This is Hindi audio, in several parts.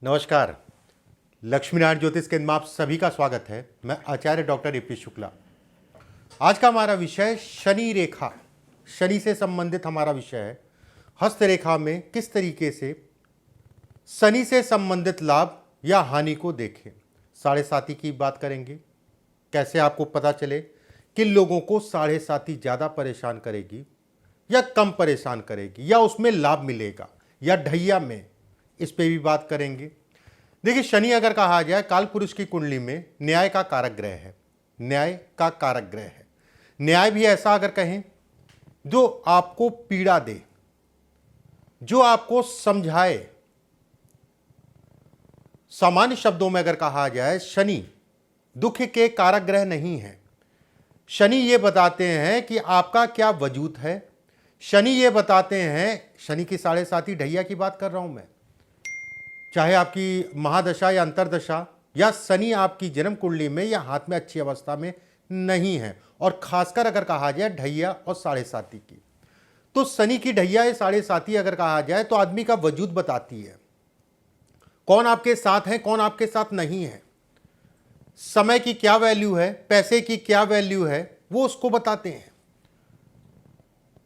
नमस्कार। लक्ष्मीनारायण ज्योतिष केंद्र में आप सभी का स्वागत है। मैं आचार्य डॉक्टर ए पी शुक्ला। आज का हमारा विषय शनि रेखा, शनि से संबंधित हमारा विषय है। हस्तरेखा में किस तरीके से शनि से संबंधित लाभ या हानि को देखें, साढ़े साती की बात करेंगे। कैसे आपको पता चले किन लोगों को साढ़े साती ज़्यादा परेशान करेगी या कम परेशान करेगी, या उसमें लाभ मिलेगा या ढैया में, इस पे भी बात करेंगे। देखिए, शनि अगर कहा जाए काल पुरुष की कुंडली में न्याय का कारक ग्रह है, न्याय का कारक ग्रह है। न्याय भी ऐसा अगर कहें जो आपको पीड़ा दे, जो आपको समझाए। सामान्य शब्दों में अगर कहा जाए, शनि दुख के कारक ग्रह नहीं है। शनि ये बताते हैं कि आपका क्या वजूद है। शनि ये बताते हैं, शनि की साढ़े साती ढैया की बात कर रहा हूं मैं, चाहे आपकी महादशा या अंतरदशा, या शनि आपकी जन्म कुंडली में या हाथ में अच्छी अवस्था में नहीं है, और खासकर अगर कहा जाए ढैया और साढ़े साती की, तो शनि की ढैया या साढ़े साती अगर कहा जाए तो आदमी का वजूद बताती है। कौन आपके साथ है, कौन आपके साथ नहीं है, समय की क्या वैल्यू है, पैसे की क्या वैल्यू है, वो उसको बताते हैं।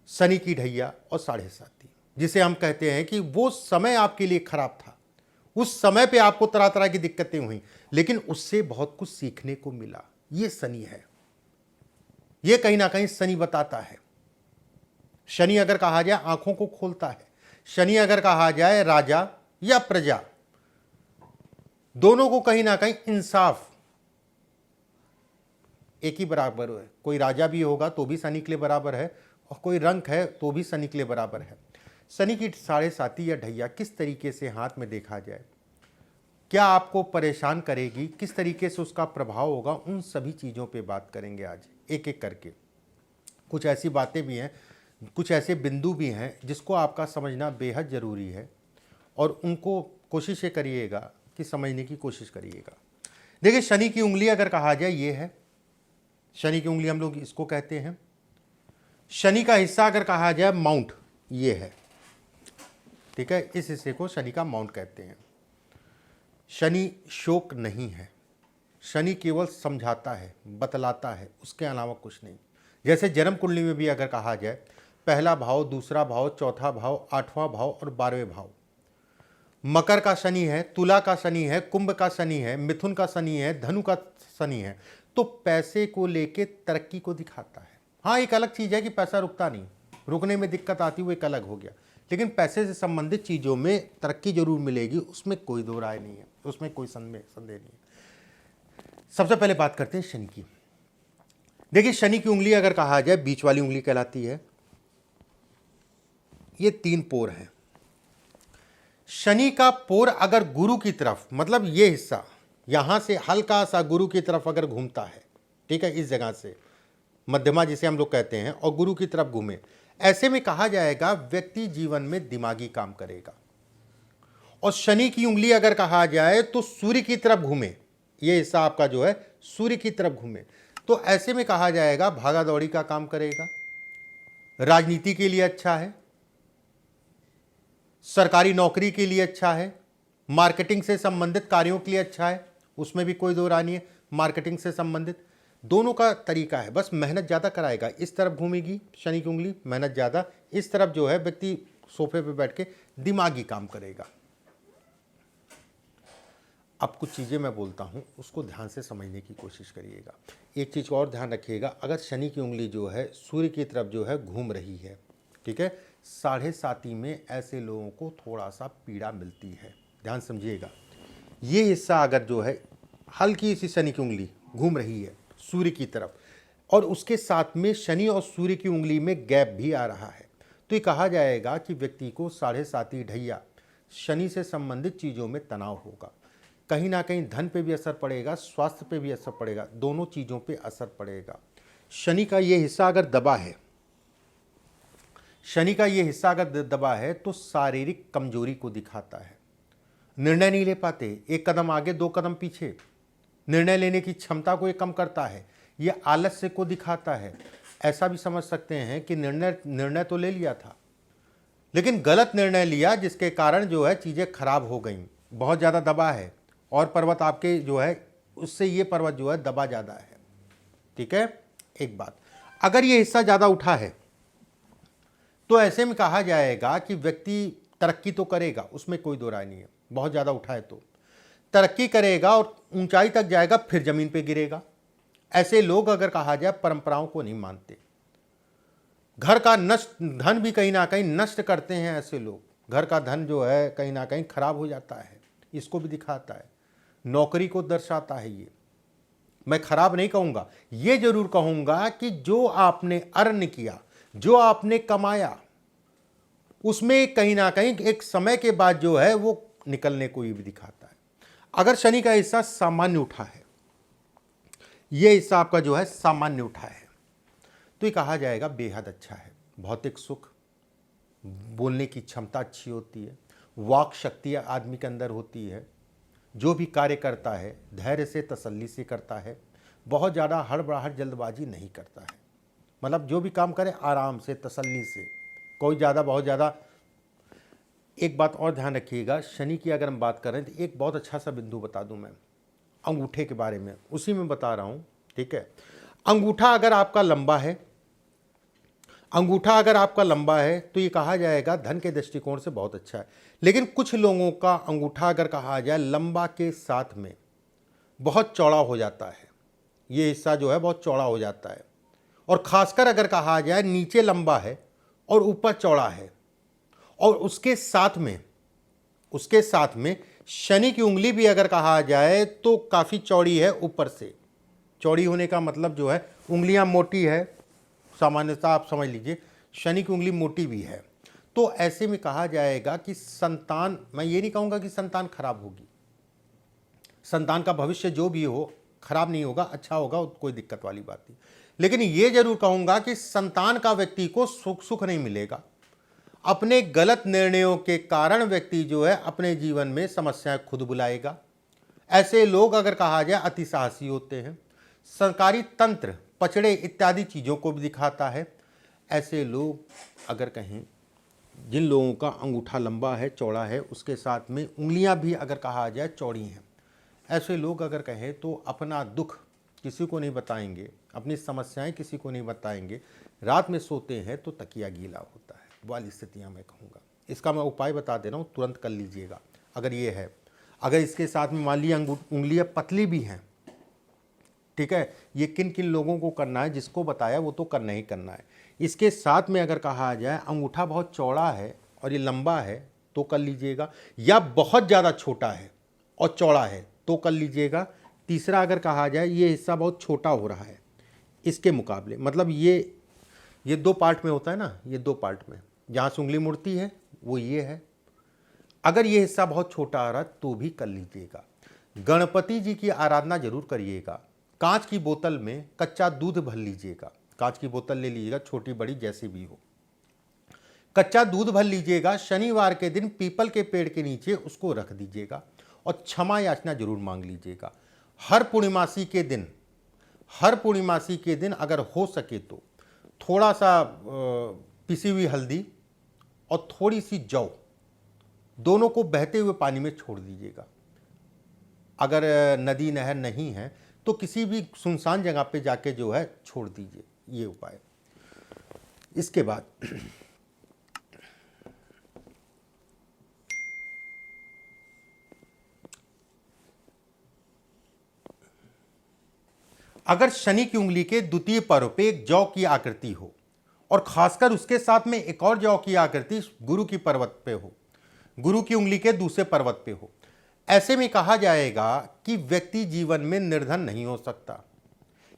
शनि की ढैया और साढ़े साती, जिसे हम कहते हैं कि वो समय आपके लिए खराब था, उस समय पे आपको तरह तरह की दिक्कतें हुई, लेकिन उससे बहुत कुछ सीखने को मिला। ये शनि है, ये कहीं ना कहीं शनि बताता है। शनि अगर कहा जाए आंखों को खोलता है। शनि अगर कहा जाए राजा या प्रजा, दोनों को कहीं ना कहीं इंसाफ एक ही बराबर है। कोई राजा भी होगा तो भी शनि के लिए बराबर है, और कोई रंक है तो भी शनि के लिए बराबर है। शनि की साढ़े साती या ढैया किस तरीके से हाथ में देखा जाए, क्या आपको परेशान करेगी, किस तरीके से उसका प्रभाव होगा, उन सभी चीज़ों पे बात करेंगे आज एक एक करके। कुछ ऐसी बातें भी हैं, कुछ ऐसे बिंदु भी हैं जिसको आपका समझना बेहद ज़रूरी है, और उनको कोशिश करिएगा कि समझने की कोशिश करिएगा। देखिए, शनि की उंगली अगर कहा जाए ये है, शनि की उंगली हम लोग इसको कहते हैं। शनि का हिस्सा अगर कहा जाए माउंट, ये है, ठीक है, इस हिस्से को शनि का माउंट कहते हैं। शनि शोक नहीं है, शनि केवल समझाता है, बतलाता है, उसके अलावा कुछ नहीं। जैसे जन्म कुंडली में भी अगर कहा जाए, पहला भाव, दूसरा भाव, चौथा भाव, आठवां भाव और 12वें भाव, मकर का शनि है, तुला का शनि है, कुंभ का शनि है, मिथुन का शनि है, धनु का शनि है, तो पैसे को लेके तरक्की को दिखाता है। हाँ, एक अलग चीज़ है कि पैसा रुकता नहीं, रुकने में दिक्कत आती, वो एक अलग हो गया, लेकिन पैसे से संबंधित चीज़ों में तरक्की जरूर मिलेगी, उसमें कोई दो राय नहीं है, उसमें कोई संदेह नहीं है। सबसे पहले बात करते हैं शनि की। देखिए, शनि की उंगली अगर कहा जाए बीच वाली उंगली कहलाती है। ये 3 पोर हैं। शनि का पोर अगर गुरु की तरफ, मतलब ये हिस्सा यहां से हल्का सा गुरु की तरफ अगर घूमता है, ठीक है, इस जगह से मध्यमा जिसे हम लोग कहते हैं, और गुरु की तरफ घूमे, ऐसे में कहा जाएगा व्यक्ति जीवन में दिमागी काम करेगा। और शनि की उंगली अगर कहा जाए तो सूर्य की तरफ घूमे, ये हिस्सा आपका जो है सूर्य की तरफ घूमे, तो ऐसे में कहा जाएगा भागा दौड़ी का काम करेगा, राजनीति के लिए अच्छा है, सरकारी नौकरी के लिए अच्छा है, मार्केटिंग से संबंधित कार्यों के लिए अच्छा है, उसमें भी कोई दो राय नहीं है। मार्केटिंग से संबंधित दोनों का तरीका है, बस मेहनत ज़्यादा कराएगा। इस तरफ घूमेगी शनि की उंगली, मेहनत ज़्यादा, इस तरफ जो है व्यक्ति सोफे पे बैठ के दिमागी काम करेगा। अब कुछ चीज़ें मैं बोलता हूँ, उसको ध्यान से समझने की कोशिश करिएगा। एक चीज़ और ध्यान रखिएगा, अगर शनि की उंगली जो है सूर्य की तरफ जो है घूम रही है, ठीक है, साढ़े साती में ऐसे लोगों को थोड़ा सा पीड़ा मिलती है, ध्यान समझिएगा। ये हिस्सा अगर जो है हल्की सी शनि की उंगली घूम रही है सूर्य की तरफ, और उसके साथ में शनि और सूर्य की उंगली में गैप भी आ रहा है, तो ये कहा जाएगा कि व्यक्ति को साढ़े साती ढैया, शनि से संबंधित चीज़ों में तनाव होगा। कहीं ना कहीं धन पे भी असर पड़ेगा, स्वास्थ्य पे भी असर पड़ेगा, दोनों चीज़ों पे असर पड़ेगा। शनि का ये हिस्सा अगर दबा है, शनि का ये हिस्सा अगर दबा है तो शारीरिक कमजोरी को दिखाता है। निर्णय नहीं ले पाते, एक कदम आगे दो कदम पीछे, निर्णय लेने की क्षमता को ये कम करता है, ये आलस्य को दिखाता है। ऐसा भी समझ सकते हैं कि निर्णय तो ले लिया था, लेकिन गलत निर्णय लिया, जिसके कारण जो है चीज़ें खराब हो गई, बहुत ज़्यादा दबा है, और पर्वत आपके जो है उससे ये पर्वत जो है दबा ज़्यादा है। ठीक है। एक बात, अगर ये हिस्सा ज़्यादा उठा है तो ऐसे में कहा जाएगा कि व्यक्ति तरक्की तो करेगा, उसमें कोई दो राय नहीं है। बहुत ज़्यादा उठा है तो तरक्की करेगा और ऊंचाई तक जाएगा, फिर ज़मीन पे गिरेगा। ऐसे लोग अगर कहा जाए परंपराओं को नहीं मानते, घर का नष्ट धन भी कहीं ना कहीं नष्ट करते हैं। ऐसे लोग घर का धन जो है कहीं ना कहीं खराब हो जाता है, इसको भी दिखाता है, नौकरी को दर्शाता है। ये मैं खराब नहीं कहूँगा, ये जरूर कहूँगा कि जो आपने अर्न किया, जो आपने कमाया, उसमें कहीं ना कहीं एक समय के बाद जो है वो निकलने को ये भी दिखाता है। अगर शनि का हिस्सा सामान्य उठा है, ये हिस्सा आपका जो है सामान्य उठा है, तो ये कहा जाएगा बेहद अच्छा है। भौतिक सुख, बोलने की क्षमता अच्छी होती है, वाक शक्ति आदमी के अंदर होती है, जो भी कार्य करता है धैर्य से तसल्ली से करता है, बहुत ज़्यादा हड़बड़ाहट जल्दबाजी नहीं करता है। मतलब जो भी काम करे आराम से तसल्ली से, कोई ज़्यादा बहुत ज़्यादा। एक बात और ध्यान रखिएगा, शनि की अगर हम बात करें तो एक बहुत अच्छा सा बिंदु बता दूं मैं अंगूठे के बारे में, उसी में बता रहा हूँ। ठीक है, अंगूठा अगर आपका लंबा है, अंगूठा अगर आपका लंबा है तो ये कहा जाएगा धन के दृष्टिकोण से बहुत अच्छा है। लेकिन कुछ लोगों का अंगूठा अगर कहा जाए लंबा के साथ में बहुत चौड़ा हो जाता है, ये हिस्सा जो है बहुत चौड़ा हो जाता है, और ख़ासकर अगर कहा जाए नीचे लंबा है और ऊपर चौड़ा है, और उसके साथ में शनि की उंगली भी अगर कहा जाए तो काफ़ी चौड़ी है ऊपर से। चौड़ी होने का मतलब जो है उंगलियां मोटी है, सामान्यतः आप समझ लीजिए शनि की उंगली मोटी भी है। तो ऐसे में कहा जाएगा कि संतान, मैं ये नहीं कहूँगा कि संतान खराब होगी, संतान का भविष्य जो भी हो खराब नहीं होगा, अच्छा होगा, कोई दिक्कत वाली बात नहीं। लेकिन ये जरूर कहूँगा कि संतान का व्यक्ति को सुख नहीं मिलेगा। अपने गलत निर्णयों के कारण व्यक्ति जो है अपने जीवन में समस्याएं खुद बुलाएगा। ऐसे लोग अगर कहा जाए अति साहसी होते हैं, सरकारी तंत्र, पचड़े इत्यादि चीज़ों को भी दिखाता है। ऐसे लोग अगर कहें, जिन लोगों का अंगूठा लंबा है, चौड़ा है, उसके साथ में उंगलियां भी अगर कहा जाए चौड़ी हैं, ऐसे लोग अगर कहें तो अपना दुख किसी को नहीं बताएंगे, अपनी समस्याएं किसी को नहीं बताएंगे, रात में सोते हैं तो तकिया गीला होता है वाली स्थितियाँ मैं कहूँगा। इसका मैं उपाय बता दे रहा हूँ, तुरंत कर लीजिएगा। अगर ये है, अगर इसके साथ में मान लीजिए उंगलियाँ पतली भी हैं, ठीक है, ये किन किन लोगों को करना है, जिसको बताया वो तो करना ही करना है। इसके साथ में अगर कहा जाए अंगूठा बहुत चौड़ा है और ये लंबा है तो कर लीजिएगा, या बहुत ज़्यादा छोटा है और चौड़ा है तो कर लीजिएगा। तीसरा अगर कहा जाए ये हिस्सा बहुत छोटा हो रहा है इसके मुकाबले, मतलब ये दो पार्ट में होता है ना, ये दो पार्ट में जहाँ से उंगली मुड़ती है वो ये है, अगर ये हिस्सा बहुत छोटा आ रहा तो भी कर लीजिएगा। गणपति जी की आराधना जरूर करिएगा। कांच की बोतल में कच्चा दूध भर लीजिएगा, कांच की बोतल ले लीजिएगा, छोटी बड़ी जैसी भी हो, कच्चा दूध भर लीजिएगा। शनिवार के दिन पीपल के पेड़ के नीचे उसको रख दीजिएगा और क्षमा याचना जरूर मांग लीजिएगा। हर पूर्णिमासी के दिन अगर हो सके तो थोड़ा सा पिसी हुई हल्दी और थोड़ी सी जौ, दोनों को बहते हुए पानी में छोड़ दीजिएगा। अगर नदी नहर नहीं है तो किसी भी सुनसान जगह पे जाके जो है छोड़ दीजिए, ये उपाय। इसके बाद अगर शनि की उंगली के द्वितीय पर्व पे एक जौ की आकृति हो और खासकर उसके साथ में एक और जौ की आकृति गुरु की पर्वत पे हो, गुरु की उंगली के दूसरे पर्वत पे हो, ऐसे में कहा जाएगा कि व्यक्ति जीवन में निर्धन नहीं हो सकता।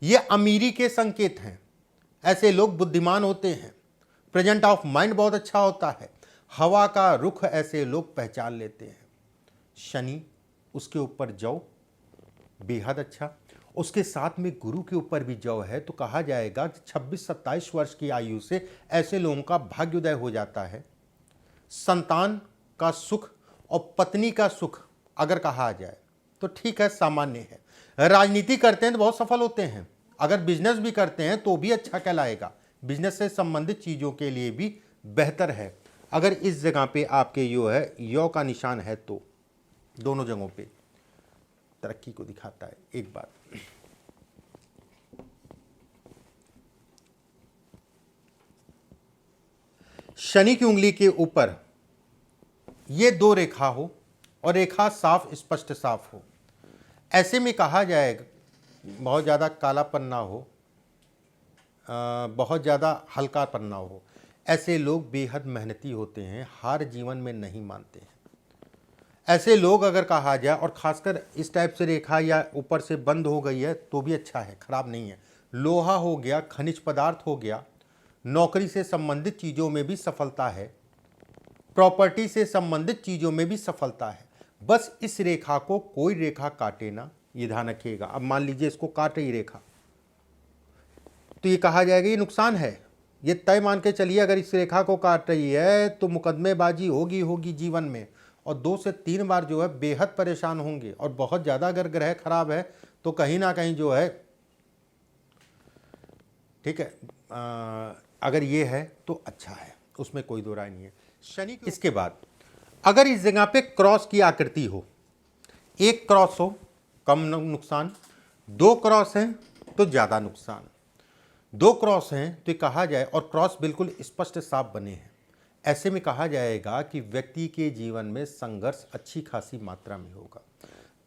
ये अमीरी के संकेत हैं। ऐसे लोग बुद्धिमान होते हैं, प्रेजेंट ऑफ माइंड बहुत अच्छा होता है, हवा का रुख ऐसे लोग पहचान लेते हैं। शनि, उसके ऊपर जौ, बेहद अच्छा, उसके साथ में गुरु के ऊपर भी जौ है तो कहा जाएगा कि 26-27 वर्ष की आयु से ऐसे लोगों का भाग्योदय हो जाता है। संतान का सुख और पत्नी का सुख अगर कहा जाए तो ठीक है, सामान्य है। राजनीति करते हैं तो बहुत सफल होते हैं, अगर बिजनेस भी करते हैं तो भी अच्छा कहलाएगा। बिजनेस से संबंधित चीज़ों के लिए भी बेहतर है अगर इस जगह पे आपके जो है यौ का निशान है तो। दोनों जगहों पे तरक्की को दिखाता है। एक बात, शनि की उंगली के ऊपर ये दो रेखा हो और रेखा साफ स्पष्ट साफ हो, ऐसे में कहा जाएगा बहुत ज़्यादा कालापन ना हो, बहुत ज़्यादा हल्कापन ना हो, ऐसे लोग बेहद मेहनती होते हैं, हार जीवन में नहीं मानते हैं। ऐसे लोग अगर कहा जाए, और ख़ासकर इस टाइप से रेखा या ऊपर से बंद हो गई है तो भी अच्छा है, ख़राब नहीं है। लोहा हो गया, खनिज पदार्थ हो गया, नौकरी से संबंधित चीज़ों में भी सफलता है, प्रॉपर्टी से संबंधित चीज़ों में भी सफलता है। बस इस रेखा को कोई रेखा काटे ना, ये ध्यान रखिएगा। अब मान लीजिए इसको काट रही रेखा, तो ये कहा जाएगा ये नुकसान है। ये तय मान के चलिए अगर इस रेखा को काट रही है तो मुकदमेबाजी होगी होगी जीवन में, और 2 से 3 बार जो है बेहद परेशान होंगे। और बहुत ज़्यादा अगर ग्रह खराब है तो कहीं ना कहीं जो है, ठीक है, अगर ये है तो अच्छा है, उसमें कोई दो राय नहीं है। शनि इसके बाद अगर इस जगह पे क्रॉस की आकृति हो, एक क्रॉस हो कम नुकसान, 2 क्रॉस हैं तो ज़्यादा नुकसान, 2 क्रॉस हैं तो ये कहा जाए, और क्रॉस बिल्कुल स्पष्ट साफ बने हैं, ऐसे में कहा जाएगा कि व्यक्ति के जीवन में संघर्ष अच्छी खासी मात्रा में होगा।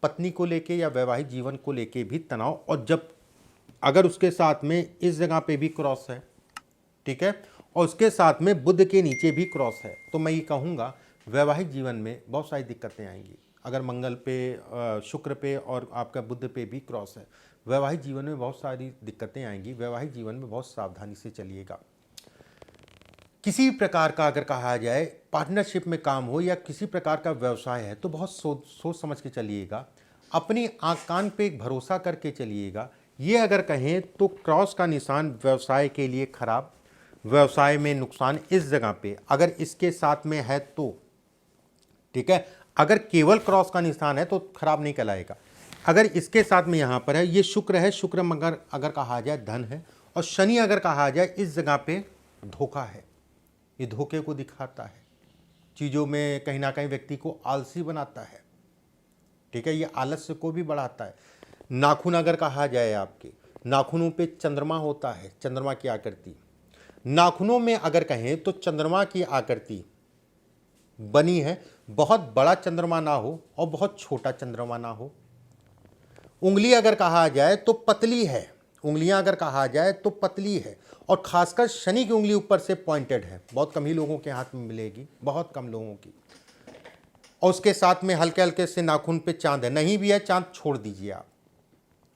पत्नी को लेके या वैवाहिक जीवन को लेके भी तनाव, और जब अगर उसके साथ में इस जगह पे भी क्रॉस है, ठीक है, और उसके साथ में बुध के नीचे भी क्रॉस है, तो मैं ये कहूँगा वैवाहिक जीवन में बहुत सारी दिक्कतें आएंगी। अगर मंगल पे, शुक्र पे और आपका बुध पे भी क्रॉस है, वैवाहिक जीवन में बहुत सारी दिक्कतें आएंगी। वैवाहिक जीवन में बहुत सावधानी से चलिएगा। किसी प्रकार का अगर कहा जाए पार्टनरशिप में काम हो या किसी प्रकार का व्यवसाय है तो बहुत सोच समझ के चलिएगा, अपनी आँख कान पे एक भरोसा करके चलिएगा। ये अगर कहें तो क्रॉस का निशान व्यवसाय के लिए खराब, व्यवसाय में नुकसान इस जगह पे अगर इसके साथ में है तो ठीक है। अगर केवल क्रॉस का निशान है तो खराब नहीं कहलाएगा। अगर इसके साथ में यहाँ पर है, ये शुक्र है, शुक्र मगर अगर कहा जाए धन है, और शनि अगर कहा जाए इस जगह पे धोखा है, ये धोखे को दिखाता है, चीज़ों में कहीं ना कहीं व्यक्ति को आलसी बनाता है, ठीक है, ये आलस्य को भी बढ़ाता है। नाखून अगर कहा जाए, आपके नाखूनों पे चंद्रमा होता है, चंद्रमा की आकृति, नाखूनों में अगर कहें तो चंद्रमा की आकृति बनी है, बहुत बड़ा चंद्रमा ना हो और बहुत छोटा चंद्रमा ना हो। उंगली अगर कहा जाए तो पतली है, उंगलियां अगर कहा जाए तो पतली है, और खासकर शनि की उंगली ऊपर से पॉइंटेड है, बहुत कम ही लोगों के हाथ में मिलेगी, बहुत कम लोगों की। और उसके साथ में हल्के हल्के से नाखून पे चांद है, नहीं भी है चांद छोड़ दीजिए आप,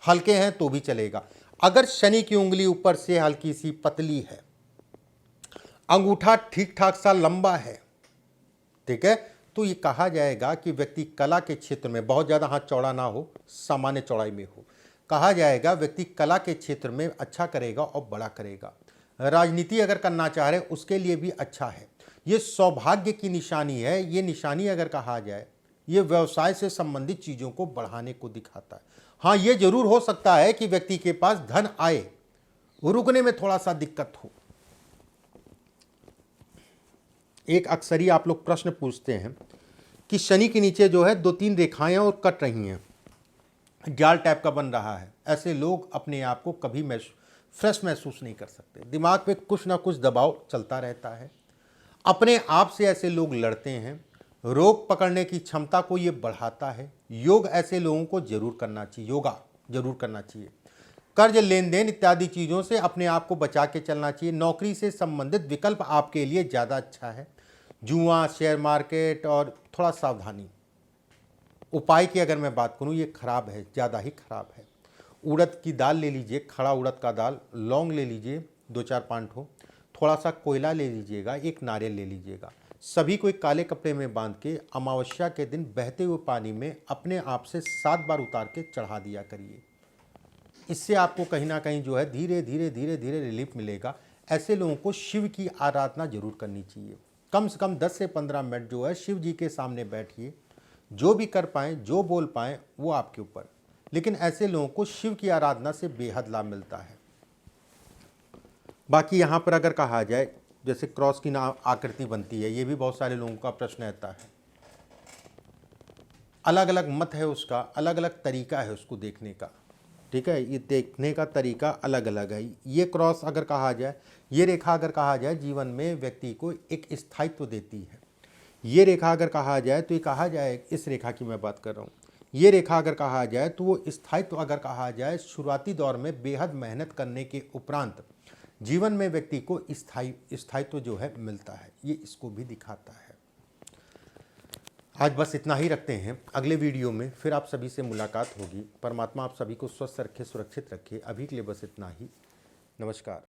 हल्के हैं तो भी चलेगा। अगर शनि की उंगली ऊपर से हल्की सी पतली है, अंगूठा ठीक ठाक सा लंबा है, ठीक है, तो ये कहा जाएगा कि व्यक्ति कला के क्षेत्र में, बहुत ज़्यादा हाथ चौड़ा ना हो, सामान्य चौड़ाई में हो, कहा जाएगा व्यक्ति कला के क्षेत्र में अच्छा करेगा और बड़ा करेगा। राजनीति अगर करना चाह रहे उसके लिए भी अच्छा है। ये सौभाग्य की निशानी है, ये निशानी अगर कहा जाए ये व्यवसाय से संबंधित चीज़ों को बढ़ाने को दिखाता है। हाँ, ये जरूर हो सकता है कि व्यक्ति के पास धन आए, रुकने में थोड़ा सा दिक्कत हो। एक अक्सर ही आप लोग प्रश्न पूछते हैं कि शनि के नीचे जो है 2-3 रेखाएं और कट रही हैं, जाल टाइप का बन रहा है, ऐसे लोग अपने आप को कभी फ्रेश महसूस नहीं कर सकते, दिमाग पे कुछ ना कुछ दबाव चलता रहता है, अपने आप से ऐसे लोग लड़ते हैं, रोग पकड़ने की क्षमता को ये बढ़ाता है। योग ऐसे लोगों को जरूर करना चाहिए, योगा जरूर करना चाहिए। कर्ज, लेन देन इत्यादि चीज़ों से अपने आप को बचा के चलना चाहिए। नौकरी से संबंधित विकल्प आपके लिए ज़्यादा अच्छा है। जुआ, शेयर मार्केट और थोड़ा सावधानी। उपाय की अगर मैं बात करूं, ये खराब है, ज़्यादा ही खराब है। उड़द की दाल ले लीजिए, खड़ा उड़द का दाल, लौंग ले लीजिए 2-4 पांठों, थोड़ा सा कोयला ले लीजिएगा, एक नारियल ले लीजिएगा, सभी को एक काले कपड़े में बांध के अमावस्या के दिन बहते हुए पानी में अपने आप से 7 बार उतार के चढ़ा दिया करिए। इससे आपको कहीं ना कहीं जो है धीरे धीरे धीरे धीरे रिलीफ मिलेगा। ऐसे लोगों को शिव की आराधना जरूर करनी चाहिए। कम से कम 10 से 15 मिनट जो है शिव जी के सामने बैठिए, जो भी कर पाएँ, जो बोल पाएँ वो आपके ऊपर, लेकिन ऐसे लोगों को शिव की आराधना से बेहद लाभ मिलता है। बाकी यहाँ पर अगर कहा जाए जैसे क्रॉस की ना आकृति बनती है, ये भी बहुत सारे लोगों का प्रश्न रहता है। अलग अलग मत है उसका, अलग अलग तरीका है उसको देखने का, ठीक है। ये देखने का तरीका अलग अलग है। ये क्रॉस अगर कहा जाए, ये रेखा अगर कहा जाए जीवन में व्यक्ति को एक स्थायित्व देती है। ये रेखा अगर कहा जाए तो ये कहा जाए, इस रेखा की मैं बात कर रहा हूँ, ये रेखा अगर कहा जाए तो वो स्थायित्व अगर कहा जाए शुरुआती दौर में बेहद मेहनत करने के उपरांत जीवन में व्यक्ति को स्थायित्व जो है मिलता है, ये इसको भी दिखाता है। आज बस इतना ही रखते हैं। अगले वीडियो में फिर आप सभी से मुलाकात होगी। परमात्मा आप सभी को स्वस्थ रखे, सुरक्षित रखे। अभी के लिए बस इतना ही। नमस्कार।